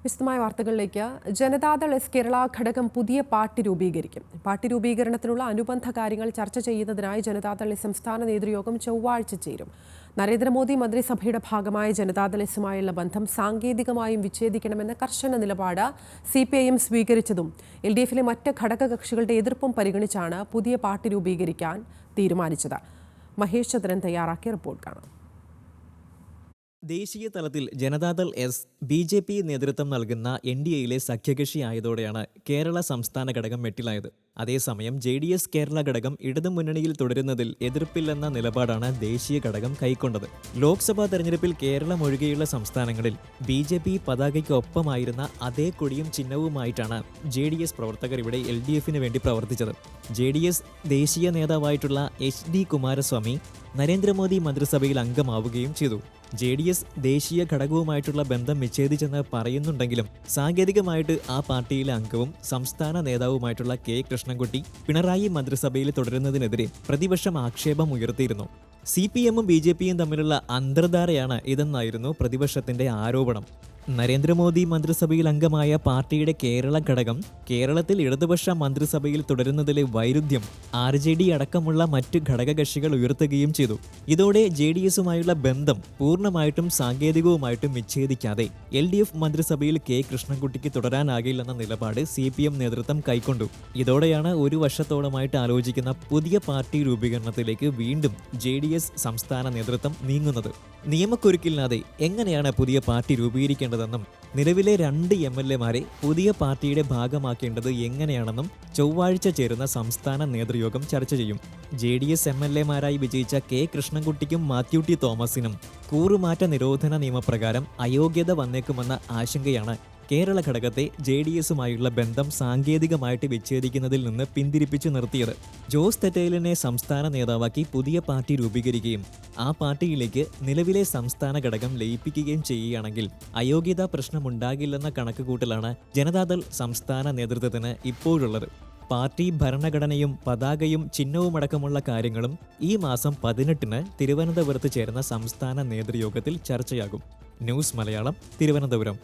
വിശദമായ വാർത്തകളിലേക്ക്. ജനതാദൾ എസ് കേരള ഘടകം പുതിയ പാർട്ടി രൂപീകരിക്കും. പാർട്ടി രൂപീകരണത്തിനുള്ള അനുബന്ധ കാര്യങ്ങൾ ചർച്ച ചെയ്യുന്നതിനായി ജനതാദൾ എസ് സംസ്ഥാന നേതൃയോഗം ചൊവ്വാഴ്ച ചേരും. നരേന്ദ്രമോദി മന്ത്രിസഭയുടെ ഭാഗമായ ജനതാദൾ എസുമായുള്ള ബന്ധം സാങ്കേതികമായും വിച്ഛേദിക്കണമെന്ന കർശന നിലപാട് CPIM സ്വീകരിച്ചതും LDFിലെ മറ്റ് ഘടകകക്ഷികളുടെ എതിർപ്പും പരിഗണിച്ചാണ് പുതിയ പാർട്ടി രൂപീകരിക്കാൻ തീരുമാനിച്ചത്. മഹേഷ് ചന്ദ്രൻ തയ്യാറാക്കിയ റിപ്പോർട്ട് കാണാം. ദേശീയ തലത്തിൽ ജനതാദൾ എസ് BJP നേതൃത്വം നൽകുന്ന NDAയിലെ സഖ്യകക്ഷിയായതോടെയാണ് കേരള സംസ്ഥാന ഘടകം മെട്ടിലായത്. അതേസമയം JDS കേരള ഘടകം ഇടതുമുന്നണിയിൽ തുടരുന്നതിൽ എതിർപ്പില്ലെന്ന നിലപാടാണ് ദേശീയ ഘടകം കൈക്കൊണ്ടത്. ലോക്സഭാ തെരഞ്ഞെടുപ്പിൽ കേരളം ഒഴികെയുള്ള സംസ്ഥാനങ്ങളിൽ BJP പതാകയ്ക്കൊപ്പമായിരുന്ന അതേ കൊടിയും ചിഹ്നവുമായിട്ടാണ് JDS പ്രവർത്തകർ ഇവിടെ LDFിന് വേണ്ടി പ്രവർത്തിച്ചത്. JDS ദേശീയ നേതാവായിട്ടുള്ള HD കുമാരസ്വാമി നരേന്ദ്രമോദി മന്ത്രിസഭയിൽ അംഗമാവുകയും ചെയ്തു. JDS ദേശീയ ഘടകവുമായിട്ടുള്ള ബന്ധം വിച്ഛേദിച്ചെന്ന് പറയുന്നുണ്ടെങ്കിലും സാങ്കേതികമായിട്ട് ആ പാർട്ടിയിലെ അംഗവും സംസ്ഥാന നേതാവുമായിട്ടുള്ള K കൃഷ്ണൻകുട്ടി പിണറായി മന്ത്രിസഭയിൽ തുടരുന്നതിനെതിരെ പ്രതിപക്ഷം ആക്ഷേപം ഉയർത്തിയിരുന്നു. CPMും BJPയും തമ്മിലുള്ള അന്തർധാരയാണ് ഇതെന്നായിരുന്നു പ്രതിപക്ഷത്തിന്റെ ആരോപണം. നരേന്ദ്രമോദി മന്ത്രിസഭയിൽ അംഗമായ പാർട്ടിയുടെ കേരള ഘടകം കേരളത്തിൽ ഇടതുപക്ഷ മന്ത്രിസഭയിൽ തുടരുന്നതിലെ വൈരുദ്ധ്യം RJD അടക്കമുള്ള മറ്റ് ഘടകകക്ഷികൾ ഉയർത്തുകയും ചെയ്തു. ഇതോടെ JDSുമായുള്ള ബന്ധം പൂർണ്ണമായിട്ടും സാങ്കേതികവുമായിട്ടും വിച്ഛേദിക്കാതെ LDF മന്ത്രിസഭയിൽ K കൃഷ്ണൻകുട്ടിക്ക് തുടരാനാകില്ലെന്ന നിലപാട് CPM നേതൃത്വം കൈക്കൊണ്ടു. ഇതോടെയാണ് ഒരു വർഷത്തോളമായിട്ട് ആലോചിക്കുന്ന പുതിയ പാർട്ടി രൂപീകരണത്തിലേക്ക് വീണ്ടും JDS സംസ്ഥാന നേതൃത്വം നീങ്ങുന്നത്. നിയമക്കുരുക്കില്ലാതെ എങ്ങനെയാണ് പുതിയ പാർട്ടി രൂപീകരിക്കേണ്ടതെന്നും നിലവിലെ 2 MLAമാരെ പുതിയ പാർട്ടിയുടെ ഭാഗമാക്കേണ്ടത് എങ്ങനെയാണെന്നും ചൊവ്വാഴ്ച ചേരുന്ന സംസ്ഥാന നേതൃയോഗം ചർച്ച ചെയ്യും. JDS MLAമാരായി വിജയിച്ച K കൃഷ്ണൻകുട്ടിക്കും മാത്യു T തോമസിനും കൂറുമാറ്റ നിരോധന നിയമപ്രകാരം അയോഗ്യത വന്നേക്കുമെന്ന ആശങ്കയാണ് കേരള ഘടകത്തെ JDSുമായുള്ള ബന്ധം സാങ്കേതികമായിട്ട് വിച്ഛേദിക്കുന്നതിൽ നിന്ന് പിന്തിരിപ്പിച്ചു നിർത്തിയത്. ജോസ് തെറ്റേലിനെ സംസ്ഥാന നേതാവാക്കി പുതിയ പാർട്ടി രൂപീകരിക്കുകയും ആ പാർട്ടിയിലേക്ക് നിലവിലെ സംസ്ഥാന ഘടകം ലയിപ്പിക്കുകയും ചെയ്യുകയാണെങ്കിൽ അയോഗ്യതാ പ്രശ്നമുണ്ടാകില്ലെന്ന കണക്കുകൂട്ടലാണ് ജനതാദൾ സംസ്ഥാന നേതൃത്വത്തിന് ഇപ്പോഴുള്ളത്. പാർട്ടി ഭരണഘടനയും പതാകയും ചിഹ്നവുമടക്കമുള്ള കാര്യങ്ങളും ഈ മാസം 18-ന് തിരുവനന്തപുരത്ത് ചേരുന്ന സംസ്ഥാന നേതൃയോഗത്തിൽ ചർച്ചയാകും. ന്യൂസ് മലയാളം, തിരുവനന്തപുരം.